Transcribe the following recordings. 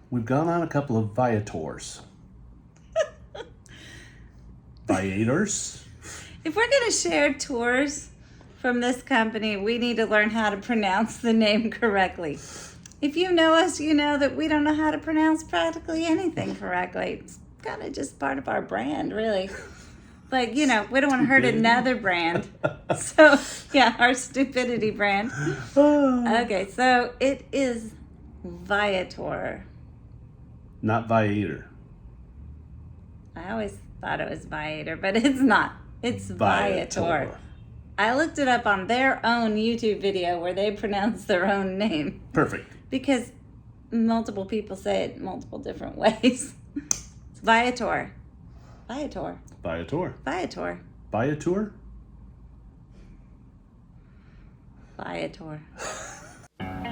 We've gone on a couple of Viators. Viators? If we're going to share tours from this company, we need to learn how to pronounce the name correctly. If you know us, you know that we don't know how to pronounce practically anything correctly. It's kind of just part of our brand, really. Like, we don't want to hurt another brand. So, yeah, our stupidity brand. Okay, so it is Viator. Not Viator. I always thought it was Viator, but it's not. It's Viator. I looked it up on their own YouTube video where they pronounce their own name. Perfect. Because multiple people say it multiple different ways. It's Viator. Viator. Viator. Viator. Viator? Viator.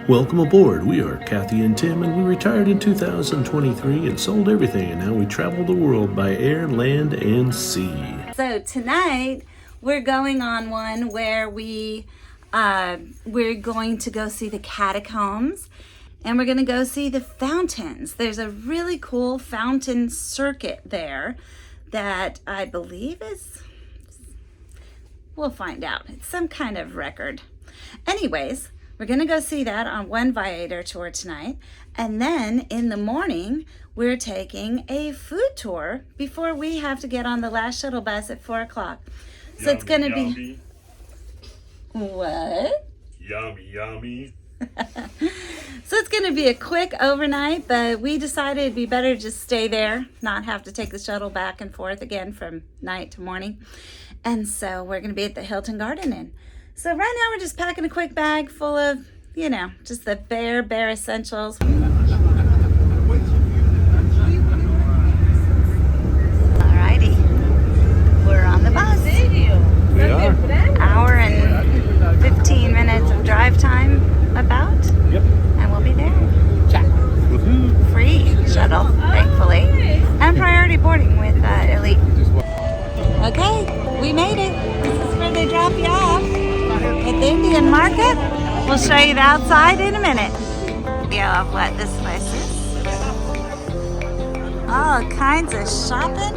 Welcome aboard. We are Kathy and Tim, and we retired in 2023 and sold everything, and now we travel the world by air, land, and sea. So tonight we're going on one where we're going to go see the catacombs, and we're going to go see the fountains. There's a really cool fountain circuit there that I believe is, we'll find out. It's some kind of record. Anyways, we're going to go see that on one Viator tour tonight. And then in the morning, we're taking a food tour before we have to get on the last shuttle bus at 4 o'clock. So it's going to be... What? Yummy, yummy. So it's going to be a quick overnight, but we decided it'd be better to just stay there, not have to take the shuttle back and forth again from night to morning. And so we're going to be at the Hilton Garden Inn. So right now we're just packing a quick bag full of, just the bare essentials. Alrighty, we're on the bus. We are. Hour and 15 minutes of drive time, about. Yep. And we'll be there. Woohoo. Free shuttle, thankfully. And priority boarding with Elite. Okay, we made it. This is where they drop you off. At the Indian Market. We'll show you the outside in a minute. Video of what this place is. All kinds of shopping.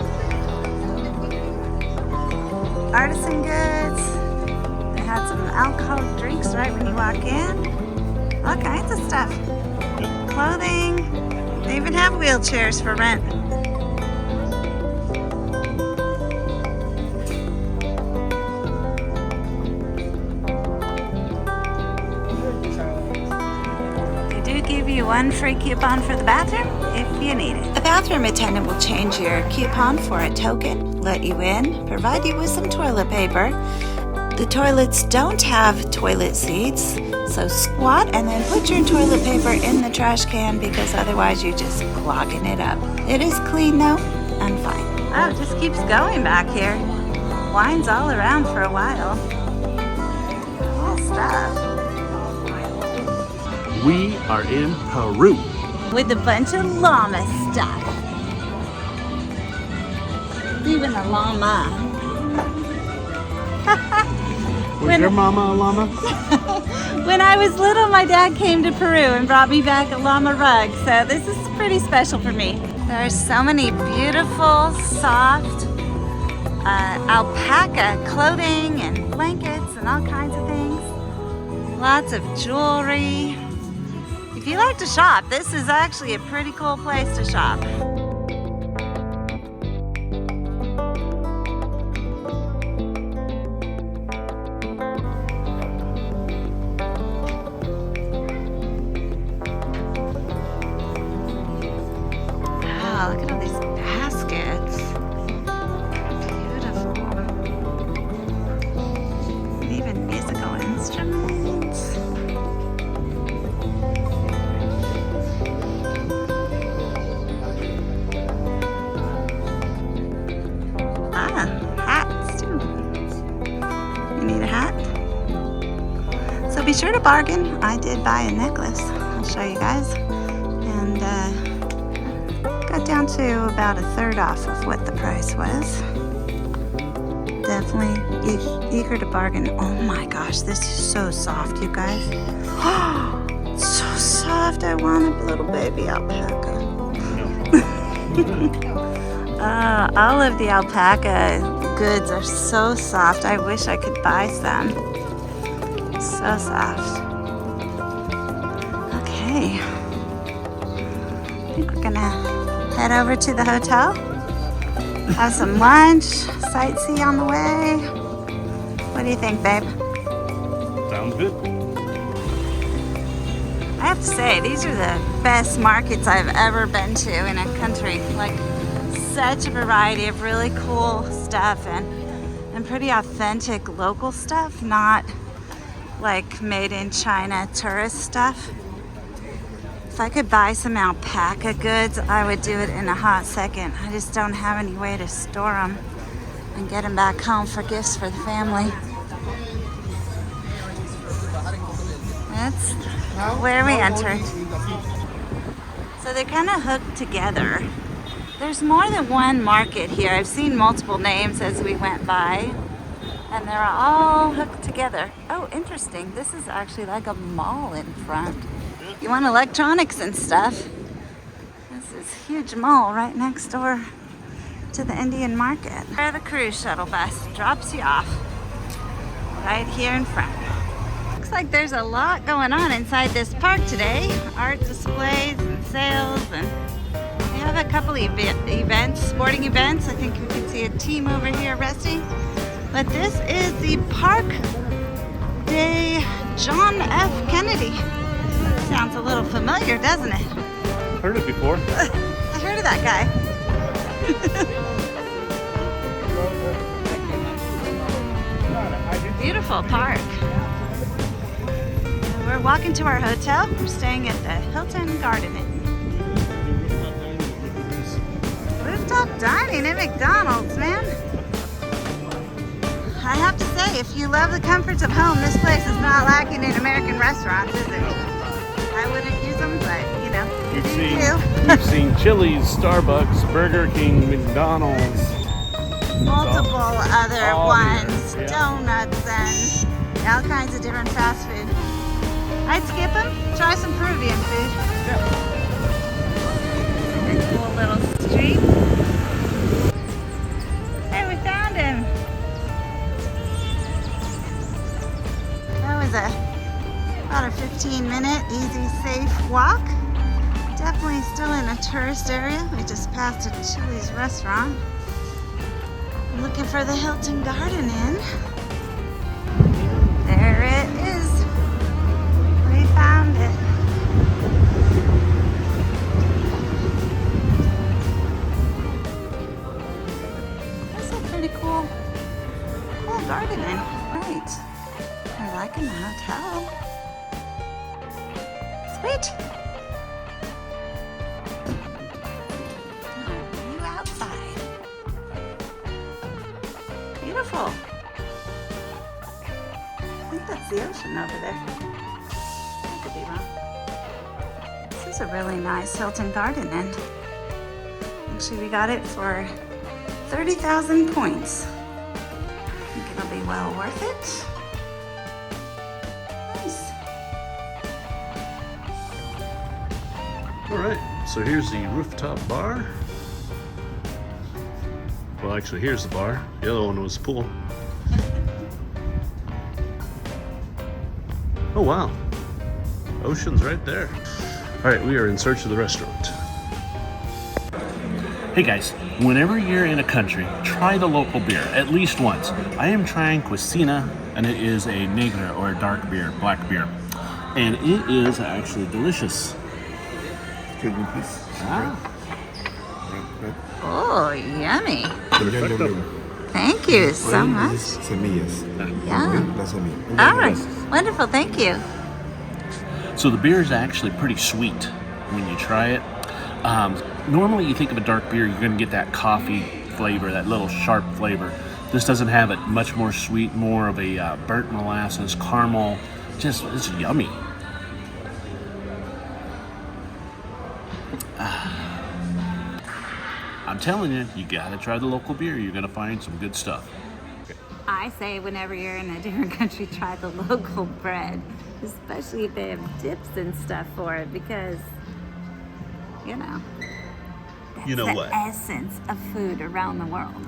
Artisan goods. They had some alcoholic drinks right when you walk in. All kinds of stuff. Clothing. They even have wheelchairs for rent. Give you one free coupon for the bathroom if you need it. The bathroom attendant will change your coupon for a token, let you in, provide you with some toilet paper. The toilets don't have toilet seats, so squat and then put your toilet paper in the trash can because otherwise you're just clogging it up. It is clean though and fine. Oh, it just keeps going back here. Wine's all around for a while. Cool stuff. We are in Peru. With a bunch of llama stuff. Even a llama. Was your mama a llama? When I was little, my dad came to Peru and brought me back a llama rug. So this is pretty special for me. There are so many beautiful, soft alpaca clothing and blankets and all kinds of things. Lots of jewelry. If you like to shop, this is actually a pretty cool place to shop. Wow, look at all these baskets. Beautiful. And even musical instruments. Hats too. You need a hat? So be sure to bargain. I did buy a necklace. I'll show you guys. And got down to about a third off of what the price was. Definitely eager to bargain. Oh my gosh, this is so soft, you guys. So soft. I want a little baby alpaca. All of the alpaca goods are so soft. I wish I could buy some. So soft. Okay. I think we're gonna head over to the hotel. Have some lunch, sightsee on the way. What do you think, babe? Sounds good. I have to say, these are the best markets I've ever been to in a country. Like, such a variety of really cool stuff and pretty authentic local stuff, not like made in China tourist stuff. If I could buy some alpaca goods, I would do it in a hot second. I just don't have any way to store them and get them back home for gifts for the family. That's where we entered. So they're kind of hooked together. There's more than one market here. I've seen multiple names as we went by, and they're all hooked together. Oh, interesting. This is actually like a mall in front. You want electronics and stuff. This is a huge mall right next door to the Indian market. Where the cruise shuttle bus drops you off right here in front. Looks like there's a lot going on inside this park today. Art displays and sales, and we have a couple events, sporting events. I think you can see a team over here resting. But this is the Park de John F. Kennedy. Sounds a little familiar, doesn't it? Heard it before. I heard of that guy. Beautiful park. We're walking to our hotel. We're staying at the Hilton Garden Inn. Rooftop dining at McDonald's, man. I have to say, if you love the comforts of home, this place is not lacking in American restaurants, is it? I wouldn't use them, but you know, You've seen Chili's, Starbucks, Burger King, McDonald's. Multiple other ones, here, yeah. donuts, and all kinds of different fast food. I'd skip them, try some Peruvian food. Yeah. A cool little street. Hey, we found him. That was about a 15-minute easy, safe walk. Definitely still in a tourist area. We just passed a Chili's restaurant. I'm looking for the Hilton Garden Inn. There it is. We found it. That's a pretty cool garden inn. Right. We're liking the hotel. Sweet. View outside. Beautiful. I think that's the ocean over there. I could be wrong. This is a really nice Hilton Garden Inn. Actually, we got it for 30,000 points. I think it'll be well worth it. Nice. All right, so here's the rooftop bar. Well, actually, here's the bar. The other one was the pool. Oh, wow. Ocean's right there. All right, we are in search of the restaurant. Hey guys, whenever you're in a country, try the local beer at least once. I am trying Cuisina, and it is a negra or a dark beer, black beer. And it is actually delicious. Excuse me, please. Ah. Oh, yummy. Perfecto. Thank you so much. Semillas. Yeah. La semilla. All right. Wonderful. Thank you. So the beer is actually pretty sweet when you try it. Normally you think of a dark beer, you're going to get that coffee flavor, that little sharp flavor. This doesn't have it. Much more sweet, more of a burnt molasses, caramel. Just, it's yummy. I'm telling you, you gotta try the local beer. You're gonna find some good stuff. I say whenever you're in a different country, try the local bread, especially if they have dips and stuff for it, because, you know, You know the what? essence of food around the world.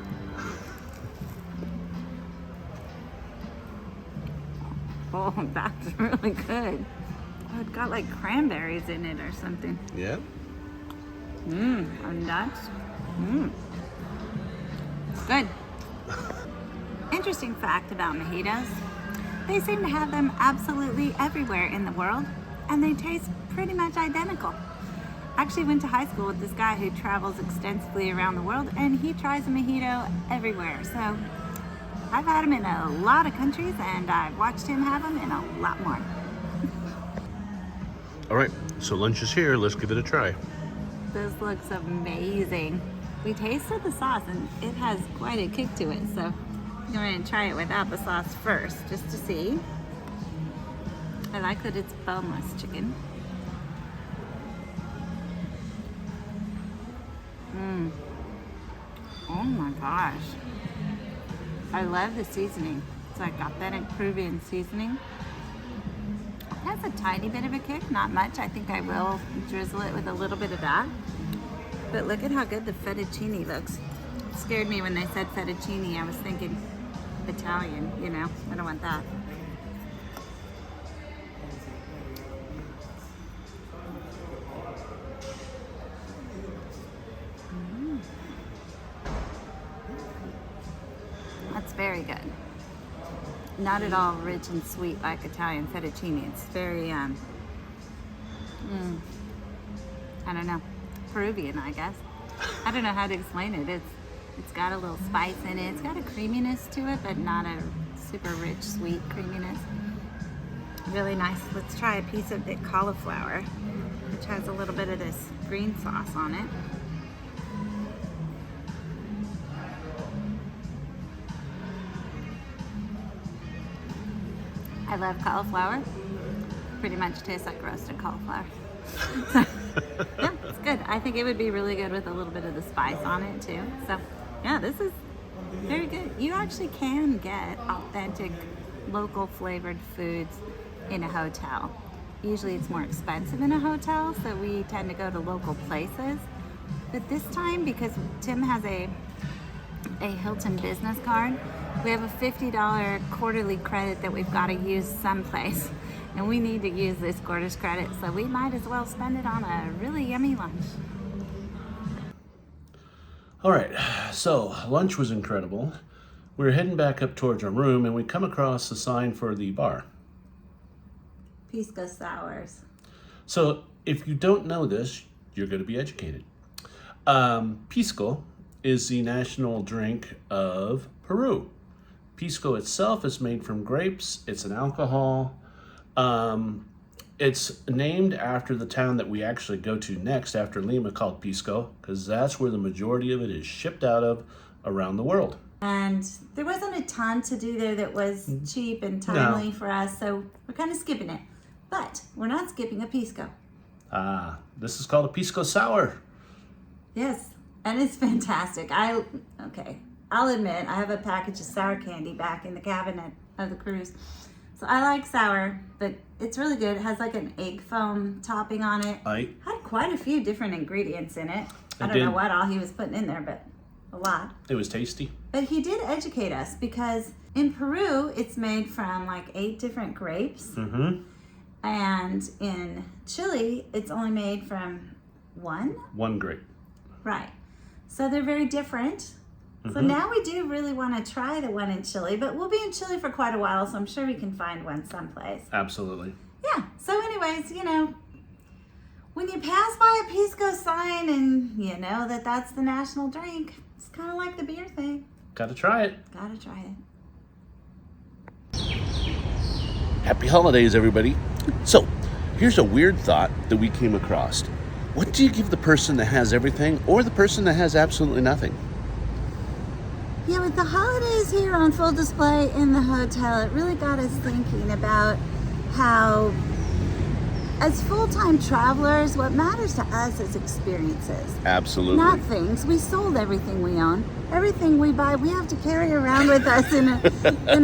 Oh, that's really good. Oh, it's got like cranberries in it or something. Yeah. Or nuts. Good. Interesting fact about mojitos. They seem to have them absolutely everywhere in the world, and they taste pretty much identical. I actually went to high school with this guy who travels extensively around the world, and he tries a mojito everywhere. So I've had them in a lot of countries, and I've watched him have them in a lot more. All right, so lunch is here. Let's give it a try. This looks amazing. We tasted the sauce, and it has quite a kick to it. So I'm going to try it without the sauce first, just to see. I like that it's boneless chicken. Oh my gosh. I love the seasoning. It's like authentic Peruvian seasoning. It has a tiny bit of a kick, not much. I think I will drizzle it with a little bit of that. But look at how good the fettuccine looks. It scared me when they said fettuccine. I was thinking Italian, you know. I don't want that. That's very good. Not at all rich and sweet like Italian fettuccine. It's very, I don't know, Peruvian, I guess. I don't know how to explain it. It's got a little spice in it. It's got a creaminess to it, but not a super rich, sweet creaminess. Really nice. Let's try a piece of the cauliflower, which has a little bit of this green sauce on it. I love cauliflower. Pretty much tastes like roasted cauliflower. Yeah, it's good. I think it would be really good with a little bit of the spice on it too. So yeah, this is very good. You actually can get authentic, local flavored foods in a hotel. Usually it's more expensive in a hotel, so we tend to go to local places. But this time, because Tim has a Hilton business card, we have a $50 quarterly credit that we've got to use someplace. And we need to use this quarter's credit, so we might as well spend it on a really yummy lunch. All right, so lunch was incredible. We were heading back up towards our room, and we come across a sign for the bar. Pisco sours. So if you don't know this, you're going to be educated. Pisco is the national drink of Peru. Pisco itself is made from grapes. It's an alcohol. It's named after the town that we actually go to next after Lima, called Pisco, because that's where the majority of it is shipped out of around the world. And there wasn't a ton to do there that was cheap and timely for us, so we're kind of skipping it. But we're not skipping a Pisco. This is called a Pisco Sour. Yes, and it's fantastic. I'll admit, I have a package of sour candy back in the cabinet of the cruise. So I like sour, but it's really good. It has like an egg foam topping on it. Had quite a few different ingredients in it. I don't know what all he was putting in there, but a lot. It was tasty. But he did educate us, because in Peru, it's made from like 8 different grapes. Mm-hmm. And in Chile, it's only made from one? One grape. Right. So they're very different. So now we do really want to try the one in Chile, but we'll be in Chile for quite a while, so I'm sure we can find one someplace. Absolutely. Yeah. So anyways, you know, when you pass by a Pisco sign and you know that that's the national drink, it's kind of like the beer thing. Gotta try it. Gotta try it. Happy holidays, everybody. So, here's a weird thought that we came across. What do you give the person that has everything or the person that has absolutely nothing? Yeah, with the holidays here on full display in the hotel, it really got us thinking about how, as full-time travelers, what matters to us is experiences. Absolutely. Not things. We sold everything we own. Everything we buy, we have to carry around with us in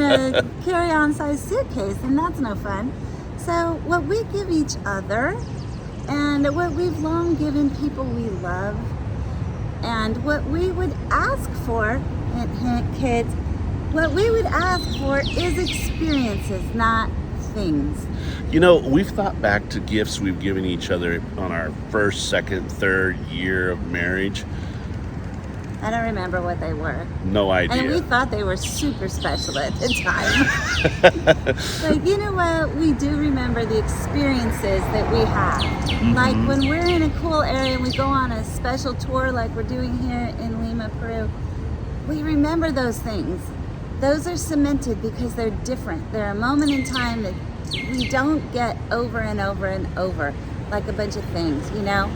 a carry-on size suitcase, and that's no fun. So what we give each other, and what we've long given people we love, And what we would ask for, hint, hint, kids, what we would ask for is experiences, not things. You know, we've thought back to gifts we've given each other on our first, second, third year of marriage. I don't remember what they were. No idea. And we thought they were super special at the time. But you know what? We do remember the experiences that we have. Mm-hmm. Like when we're in a cool area and we go on a special tour like we're doing here in Lima, Peru, we remember those things. Those are cemented because they're different. They're a moment in time that we don't get over and over and over like a bunch of things, you know?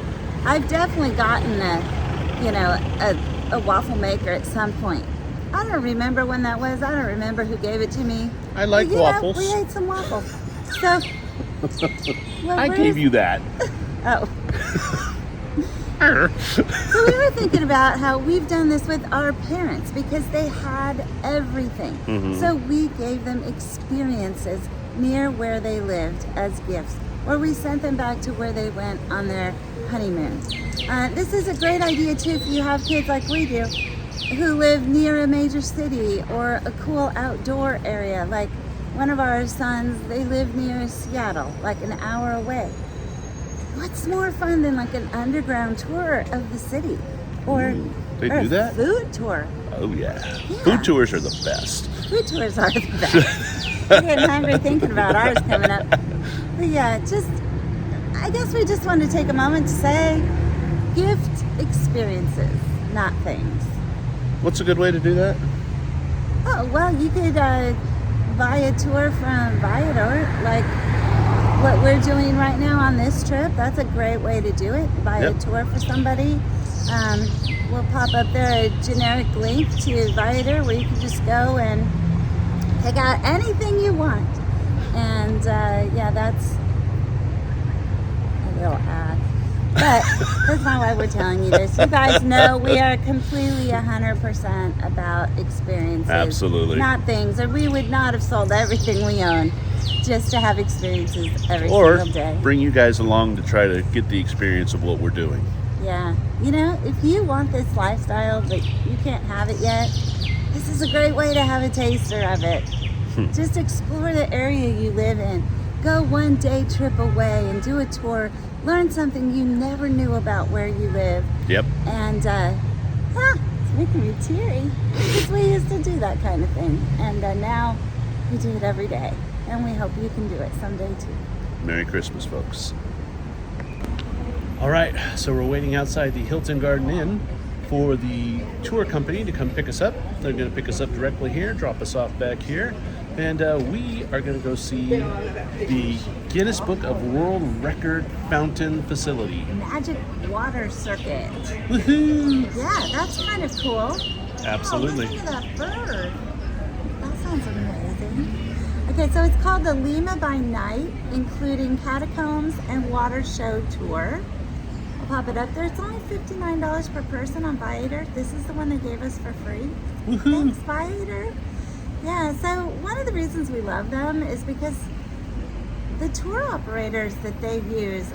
I've definitely gotten a waffle maker at some point. I don't remember when that was. I don't remember who gave it to me. I like waffles. We ate some waffles. So, I gave you that. Oh. So we were thinking about how we've done this with our parents because they had everything. Mm-hmm. So we gave them experiences near where they lived as gifts, or we sent them back to where they went on their honeymoon. This is a great idea too if you have kids like we do who live near a major city or a cool outdoor area. Like one of our sons, they live near Seattle, like an hour away. What's more fun than like an underground tour of the city? Or they do that? A food tour. Oh yeah. Food tours are the best. Food tours are the best. I'm getting hungry thinking about ours coming up. But yeah, I guess we just wanted to take a moment to say gift experiences, not things. What's a good way to do that? Oh, well, you could buy a tour from Viator, like what we're doing right now on this trip. That's a great way to do it. Buy a tour for somebody. We'll pop up there a generic link to Viator where you can just go and pick out anything you want. And yeah, that's a little ad. But that's not why we're telling you this. You guys know we are completely 100% about experiences. Absolutely. Not things. Or we would not have sold everything we own just to have experiences every or single day. Bring you guys along to try to get the experience of what we're doing. Yeah. You know, if you want this lifestyle but you can't have it yet, this is a great way to have a taster of it. Just explore the area you live in. Go one day trip away and do a tour. Learn something you never knew about where you live. Yep. And it's making me teary because we used to do that kind of thing. And now we do it every day. And we hope you can do it someday too. Merry Christmas, folks. All right, so we're waiting outside the Hilton Garden Inn for the tour company to come pick us up. They're going to pick us up directly here, drop us off back here. And we are going to go see the Guinness Book of World Record Fountain Facility. Magic water circuit. Woohoo! Yeah, that's kind of cool. Absolutely. Oh, listen to that bird. That sounds amazing. Okay, so it's called the Lima by Night, including catacombs and water show tour. I'll pop it up there. It's only $59 per person on Viator. This is the one they gave us for free. Woohoo! Thanks, Viator. Yeah, so one of the reasons we love them is because the tour operators that they use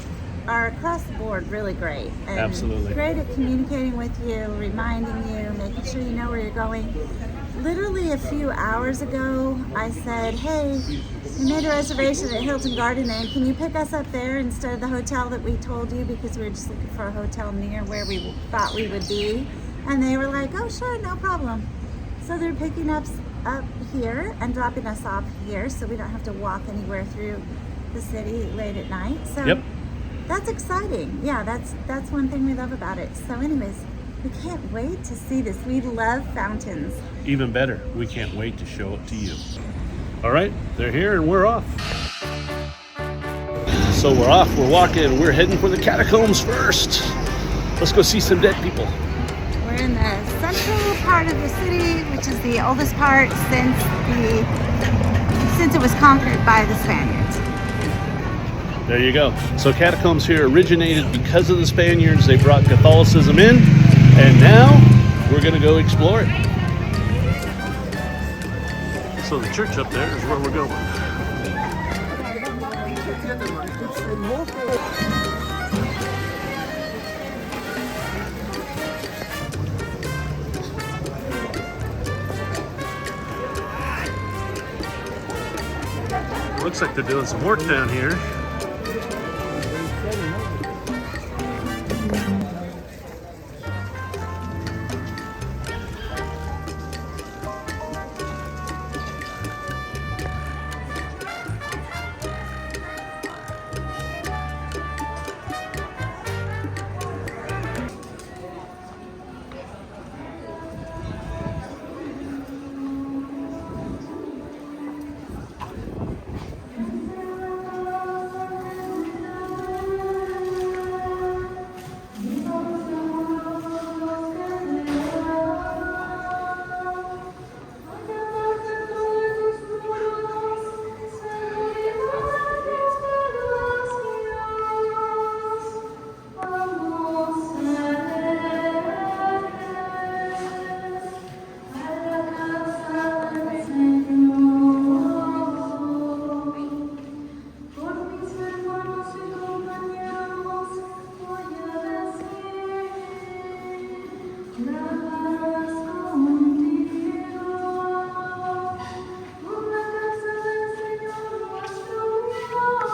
are across the board really great. And Absolutely. Great at communicating with you, reminding you, making sure you know where you're going. Literally a few hours ago, I said, hey, we made a reservation at Hilton Garden Inn. Can you pick us up there instead of the hotel that we told you because we were just looking for a hotel near where we thought we would be? And they were like, oh, sure, no problem. So they're picking us up here and dropping us off here so we don't have to walk anywhere through the city late at night. So Yep. That's exciting. Yeah, that's one thing we love about it. So anyways, we can't wait to see this. We love fountains. Even better, we can't wait to show it to you. All right, they're here and we're off. So we're off, we're walking, we're heading for the catacombs first. Let's go see some dead people. We're in the central part of the city, which is the oldest part since it was conquered by the Spaniards. There you go. So catacombs here originated because of the Spaniards. They brought Catholicism in, and now we're going to go explore it. So the church up there is where we're going. Looks like they're doing some work down here.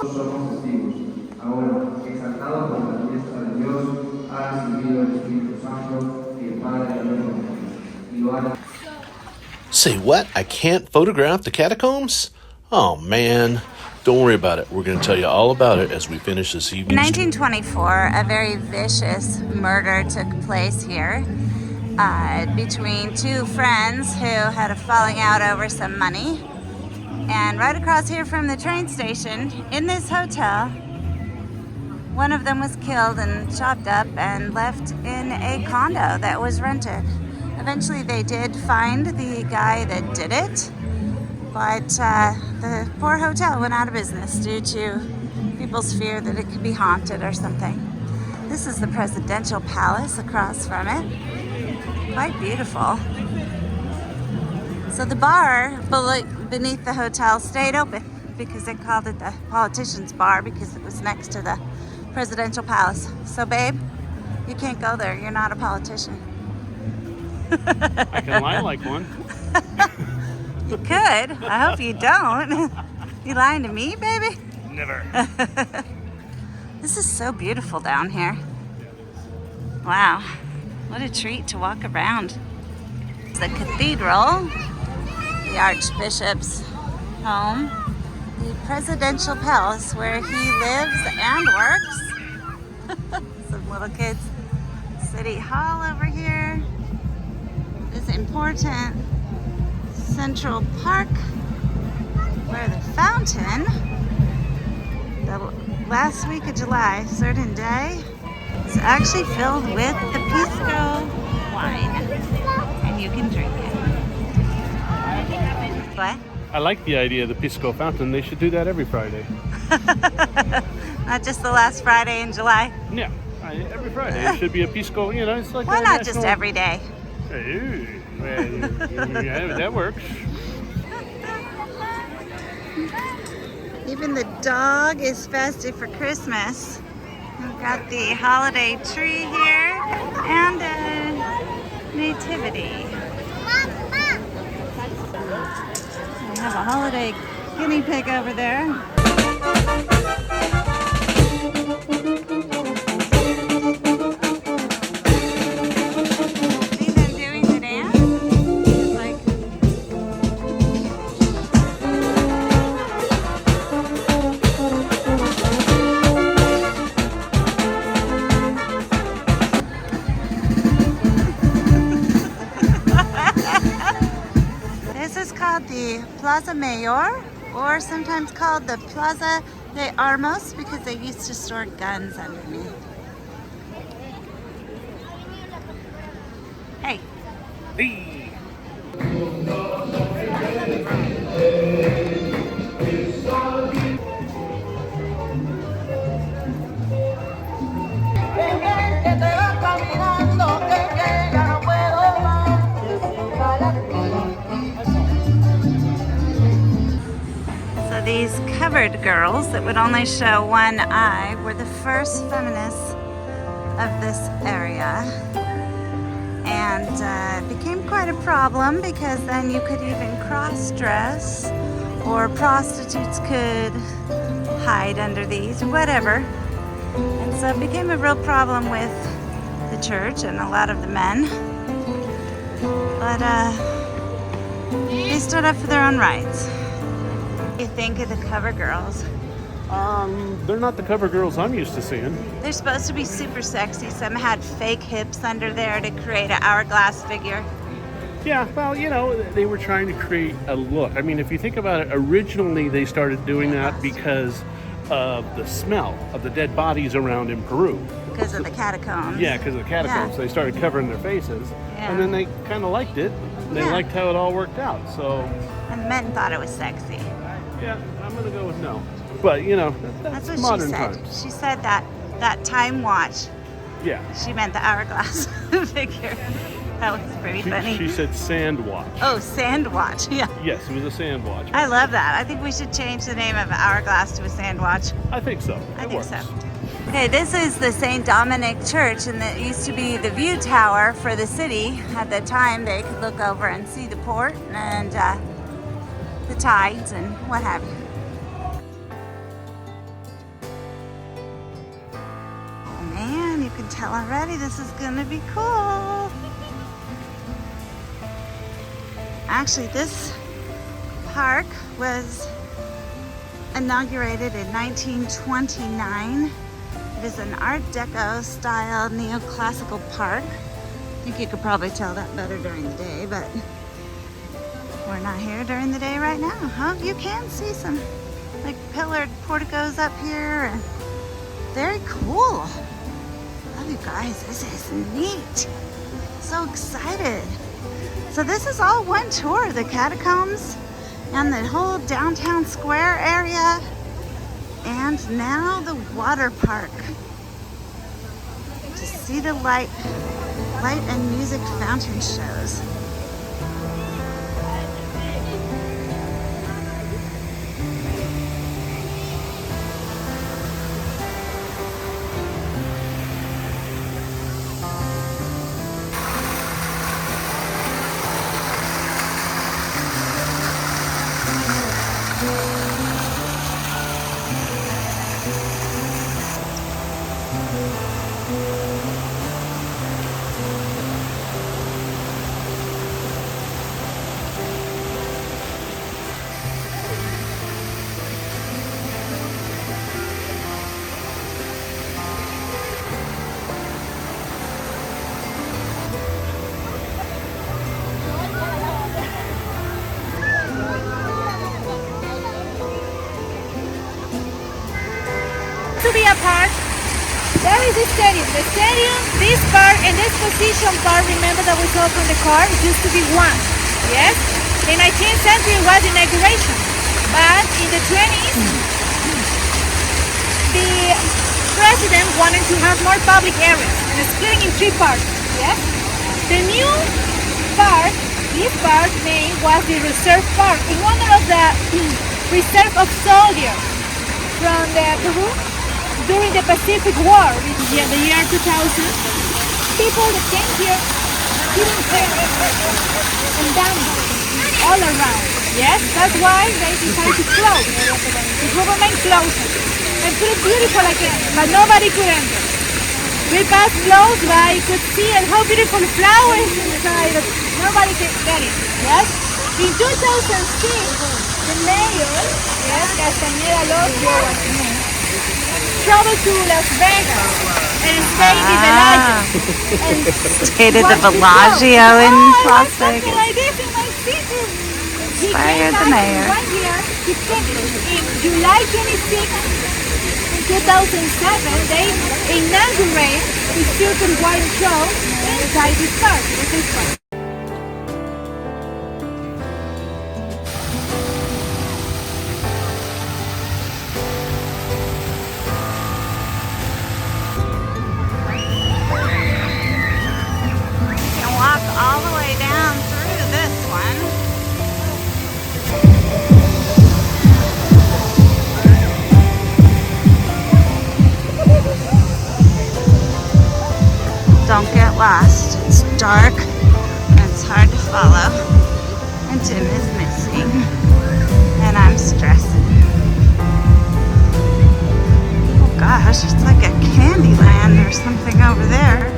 Somos testigos. Ahora, exaltado por la fiesta de Dios, ha recibido el Espíritu Santo y el Padre de Dios y lo ha. Say what? I can't photograph the catacombs? Oh man. Don't worry about it. We're going to tell you all about it as we finish this In evening. 1924, a very vicious murder took place here between two friends who had a falling out over some money. And right across here from the train station, in this hotel, one of them was killed and chopped up and left in a condo that was rented. Eventually they did find the guy that did it, but the poor hotel went out of business due to people's fear that it could be haunted or something. This is the presidential palace across from it. Quite beautiful. So the bar beneath the hotel stayed open because they called it the politician's bar because it was next to the presidential palace. So babe, you can't go there. You're not a politician. I can lie like one. You could. I hope you don't. You lying to me, baby? Never. This is so beautiful down here. Wow. What a treat to walk around. The cathedral, the Archbishop's home, the presidential palace where he lives and works. Some little kids. City Hall over here. This important Central Park where the fountain, the last week of July, certain day, is actually filled with the Pisco wine. And you can drink it. What? I like the idea of the Pisco fountain. They should do that every Friday. Not just the last Friday in July. Yeah, every Friday. It should be a Pisco, you know, it's like Why a not national... just every day? Hey, well, yeah, that works. Even the dog is festive for Christmas. We've got the holiday tree here and a nativity. We have a holiday guinea pig over there. See them doing the dance? It's like this is called the Plaza Mayor, or sometimes called the Plaza de Armas because they used to store guns underneath. Hey. Hey. So these covered girls that would only show one eye were the first feminists of this area. And it became quite a problem because then you could even cross-dress or prostitutes could hide under these, or whatever. And so it became a real problem with the church and a lot of the men. But they stood up for their own rights. What do you think of the cover girls? They're not the cover girls I'm used to seeing. They're supposed to be super sexy. Some had fake hips under there to create an hourglass figure. Yeah, well, you know, they were trying to create a look. I mean, if you think about it, originally they started doing that because of the smell of the dead bodies around in Peru. Because of the catacombs. Yeah, because of the catacombs. Yeah. They started covering their faces, Yeah. and then they kind of liked it. They Yeah. liked how it all worked out. So, And men thought it was sexy. yeah, I'm going to go with no. But, you know, that's That's what modern she said. times. She said that time watch. Yeah. She meant the hourglass figure. That was pretty funny. She said sand watch. Oh, sand watch. Yeah. Yes, it was a sand watch. I love that. I think we should change the name of an hourglass to a sand watch. I think so. I It think works. so. Okay, this is the St. Dominic Church, and it used to be the view tower for the city. At the time, they could look over and see the port and the tides and what have you. Oh man, you can tell already this is gonna be cool. Actually, this park was inaugurated in 1929. It is an Art Deco style neoclassical park. I think you could probably tell that better during the day, but we're not here during the day right now, huh? You can see some like pillared porticos up here. And very cool. Love you guys, this is neat. So excited. So this is all one tour, the catacombs and the whole downtown square area, and now the water park. To see the light and music fountain shows. To be a park, there is a stadium. The stadium, this part and this position part, remember that we saw from the car, it used to be one. Yes? In 19th century it was inauguration. But in the 20s, the president wanted to have more public areas and splitting in three parts. Yes? The new part, this part name was the Reserve Park in honor of the reserve of soldiers from the Peru during the Pacific War in the year 2000. People that came here didn't care and damaged all around. Yes, that's why they decided to close. The government closed it and put it beautiful again, but nobody could enter. We passed close by, you could see and how beautiful flowers inside. Nobody could get it. Yes. In 2006, the mayor, yes, Castañeda Lozio was the name, traveled to Las Vegas and stayed in the Bellagio. Stayed at the Was Bellagio in Las something Vegas. like this in my city. He Inspired came the back mayor. in 1 year. He finished in July 26th. In 2007, they inaugurated the Circle Wine Show inside this park. With this one. You can walk all the way down through this one. Don't get lost. It's dark and it's hard to follow. And Tim is missing. And I'm stress. Oh gosh, it's like a candy land or something over there.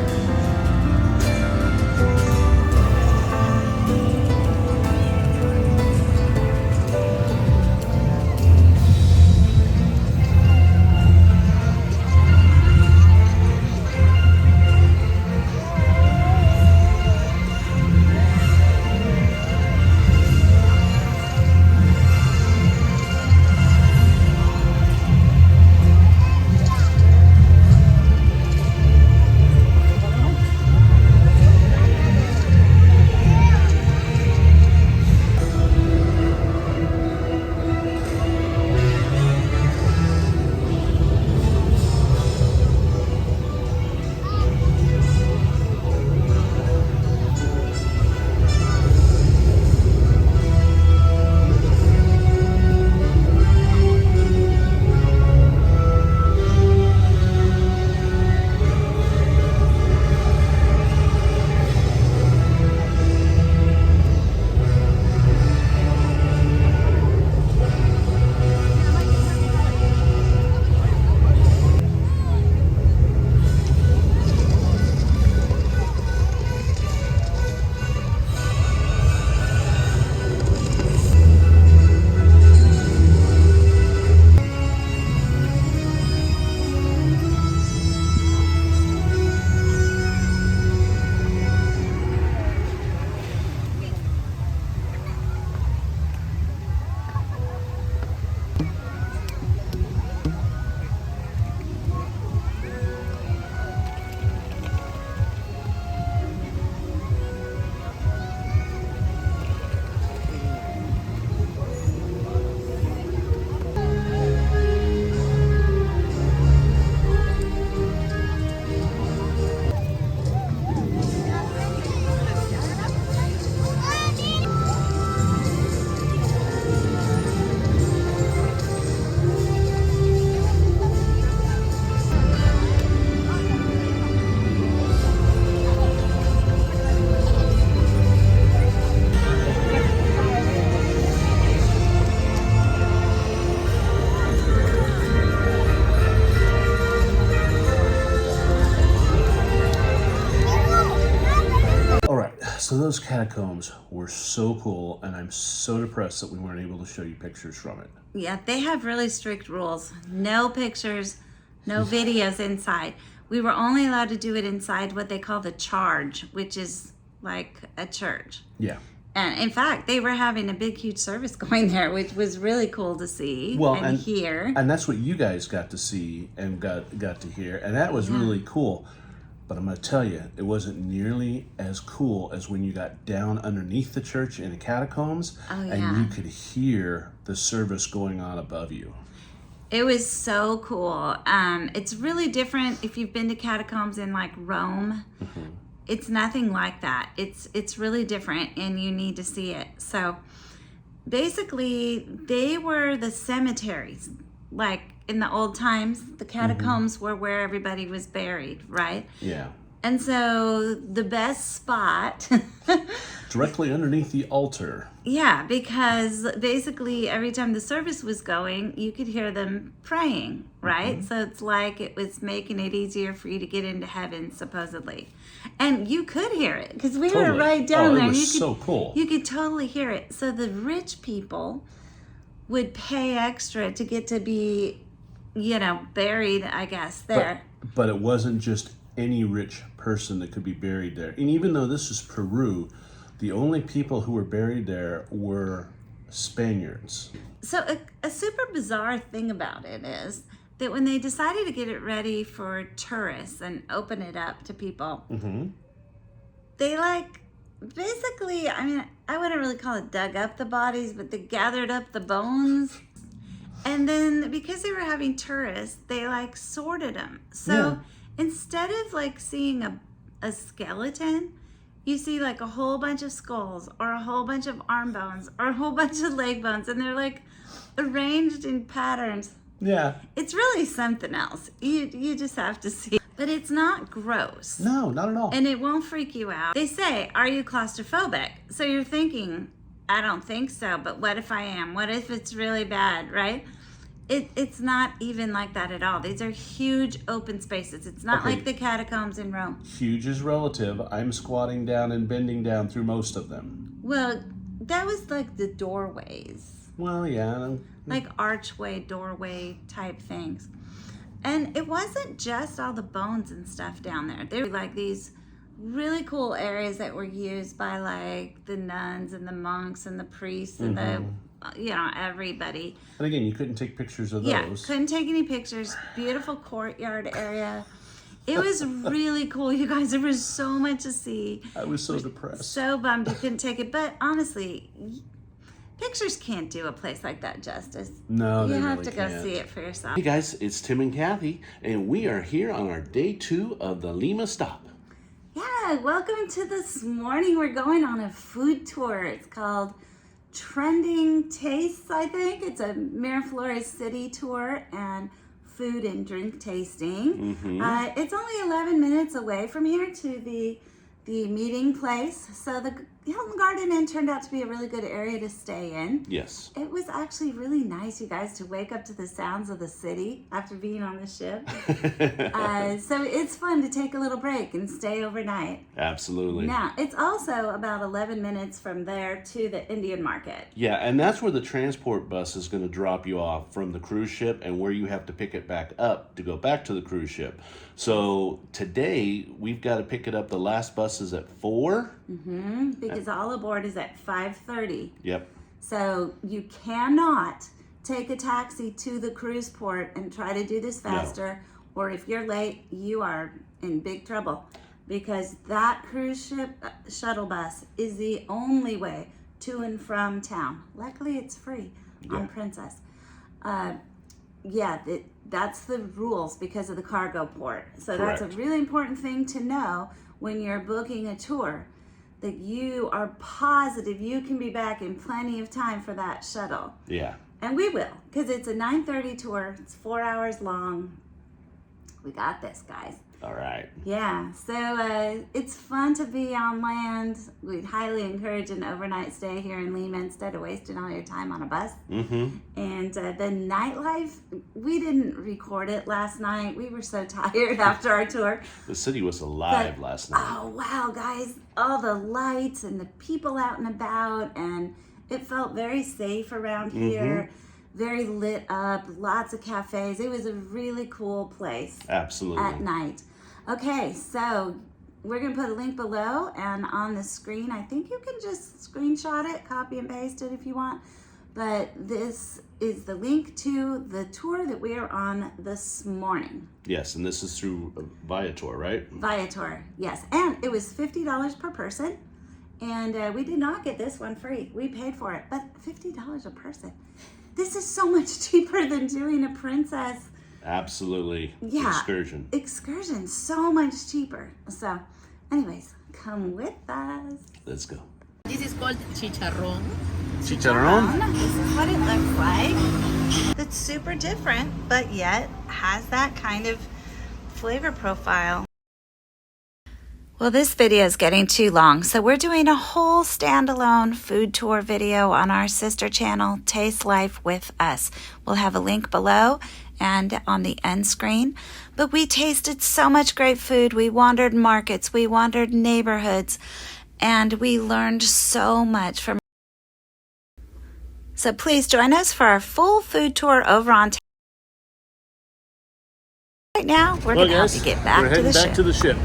So those catacombs were so cool, and I'm so depressed that we weren't able to show you pictures from it. Yeah, they have really strict rules. No pictures, no videos inside. We were only allowed to do it inside what they call the charge, which is like a church. Yeah. And in fact, they were having a big, huge service going there, which was really cool to see and hear. And that's what you guys got to see and got to hear, and that was really cool. But I'm going to tell you, it wasn't nearly as cool as when you got down underneath the church in the catacombs, and you could hear the service going on above you. It was so cool. It's really different if you've been to catacombs in like Rome. Mm-hmm. It's nothing like that. It's really different, and you need to see it. So basically, they were the cemeteries. Like in the old times, the catacombs were where everybody was buried, right? Yeah. And so the best spot... directly underneath the altar. Yeah, because basically every time the service was going, you could hear them praying, right? Mm-hmm. So it's like it was making it easier for you to get into heaven, supposedly. And you could hear it, because we were right down there. It was so cool. You could totally hear it. So the rich people would pay extra to get to be, buried, I guess, there. But it wasn't just any rich person that could be buried there. And even though this is Peru, the only people who were buried there were Spaniards. So a super bizarre thing about it is that when they decided to get it ready for tourists and open it up to people, they basically, I wouldn't really call it dug up the bodies, but they gathered up the bones. And then because they were having tourists, they sorted them. So instead of seeing a skeleton, you see a whole bunch of skulls or a whole bunch of arm bones or a whole bunch of leg bones, and they're arranged in patterns. Yeah. It's really something else. You just have to see. But it's not gross. No, not at all. And it won't freak you out. They say, are you claustrophobic? So you're thinking, I don't think so, but what if I am? What if it's really bad, right? It's not even like that at all. These are huge open spaces. It's not Okay. like the catacombs in Rome. Huge is relative. I'm squatting down and bending down through most of them. Well, that was like the doorways, Well, yeah. like archway, doorway type things. And it wasn't just all the bones and stuff down there. There were like these really cool areas that were used by like the nuns and the monks and the priests and the, you know, everybody. And again, you couldn't take pictures of Yeah, those. couldn't take any pictures. Beautiful courtyard area. It was really cool, you guys. There was so much to see. I was so depressed. So bummed you couldn't take it. But honestly, pictures can't do a place like that justice. No, you they have really to go can't. see it for yourself. Hey guys, it's Tim and Kathy, and we are here on our day 2 of the Lima stop. Yeah, welcome to this morning. We're going on a food tour. It's called Trending Tastes, I think. It's a Miraflores city tour and food and drink tasting. It's only 11 minutes away from here to the meeting place. So the Hilton Garden Inn turned out to be a really good area to stay in. Yes. It was actually really nice, you guys, to wake up to the sounds of the city after being on the ship. So it's fun to take a little break and stay overnight. Absolutely. Now, it's also about 11 minutes from there to the Indian market. Yeah, and that's where the transport bus is going to drop you off from the cruise ship and where you have to pick it back up to go back to the cruise ship. So today, we've got to pick it up. The last bus is at 4. Because all aboard is at 5:30. Yep. So you cannot take a taxi to the cruise port and try to do this faster. Or if you're late, you are in big trouble. Because that cruise ship shuttle bus is the only way to and from town. Luckily, it's free on Princess. That's the rules because of the cargo port. So that's a Correct. really important thing to know when you're booking a tour, that you are positive you can be back in plenty of time for that shuttle. Yeah. And we will, because it's a 9:30 tour. It's 4 hours long. We got this, guys. All right. Yeah, so it's fun to be on land. We'd highly encourage an overnight stay here in Lima instead of wasting all your time on a bus. And the nightlife, we didn't record it last night. We were so tired after our tour. The city was alive But, last night. Oh, wow, guys. All the lights and the people out and about. And it felt very safe around here. Very lit up. Lots of cafes. It was a really cool place. Absolutely. At night. Okay, so we're going to put a link below and on the screen. I think you can just screenshot it, copy and paste it if you want. But this is the link to the tour that we are on this morning. Yes, and this is through Viator, right? Viator, yes. And it was $50 per person. And we did not get this one free. We paid for it, but $50 a person. This is so much cheaper than doing a Princess. Absolutely. Yeah. Excursion. Excursion, so much cheaper. So, anyways, come with us. Let's go. This is called chicharrón. Chicharrón? This is what it looks like. It's super different, but yet has that kind of flavor profile. Well, this video is getting too long, so we're doing a whole standalone food tour video on our sister channel, Taste Life with Us. We'll have a link below and on the end screen. But we tasted so much great food. We wandered markets, we wandered neighborhoods, and we learned so much from. So please join us for our full food tour over on. Right now, we're going to help you get back to the ship. to the ship.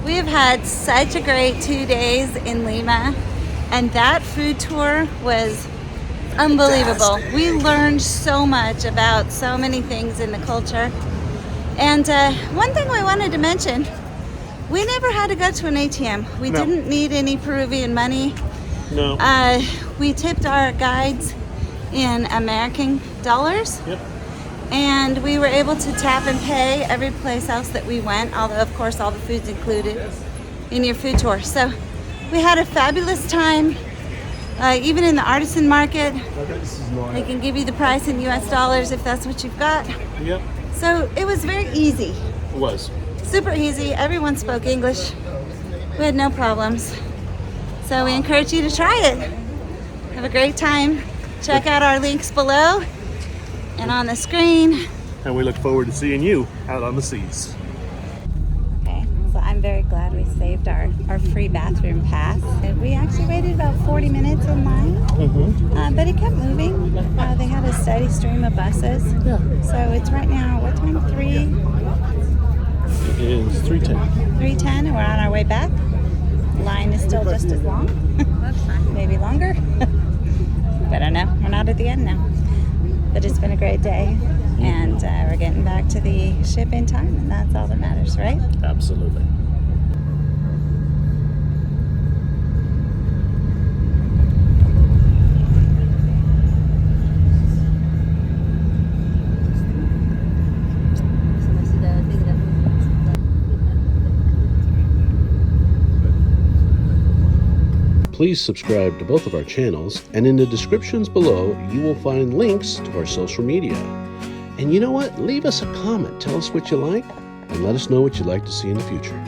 We have had such a great 2 days in Lima, and that food tour was unbelievable. We learned so much about so many things in the culture. And one thing we wanted to mention, we never had to go to an ATM. We didn't need any Peruvian money. No. We tipped our guides in American dollars. Yep. And we were able to tap and pay every place else that we went, although of course all the food's included in your food tour. So we had a fabulous time. Even in the artisan market, they can give you the price in US dollars if that's what you've got. Yep. So it was very easy, It was. super easy. Everyone spoke English. We had no problems. So we encourage you to try it. Have a great time. Check out our links below and on the screen. And we look forward to seeing you out on the seas. Okay, so I'm very glad we saved our free bathroom pass. We actually waited about 40 minutes in line, but it kept moving. They had a steady stream of buses. Yeah. So it's right now, what time? 3? It is 3:10. 3:10, and we're on our way back. Line is still just as long. Maybe longer. But I don't know. We're not at the end now. But it's been a great day. And we're getting back to the ship in time, and that's all that matters, right? Absolutely. Please subscribe to both of our channels, and in the descriptions below, you will find links to our social media. And you know what? Leave us a comment. Tell us what you like, and let us know what you'd like to see in the future.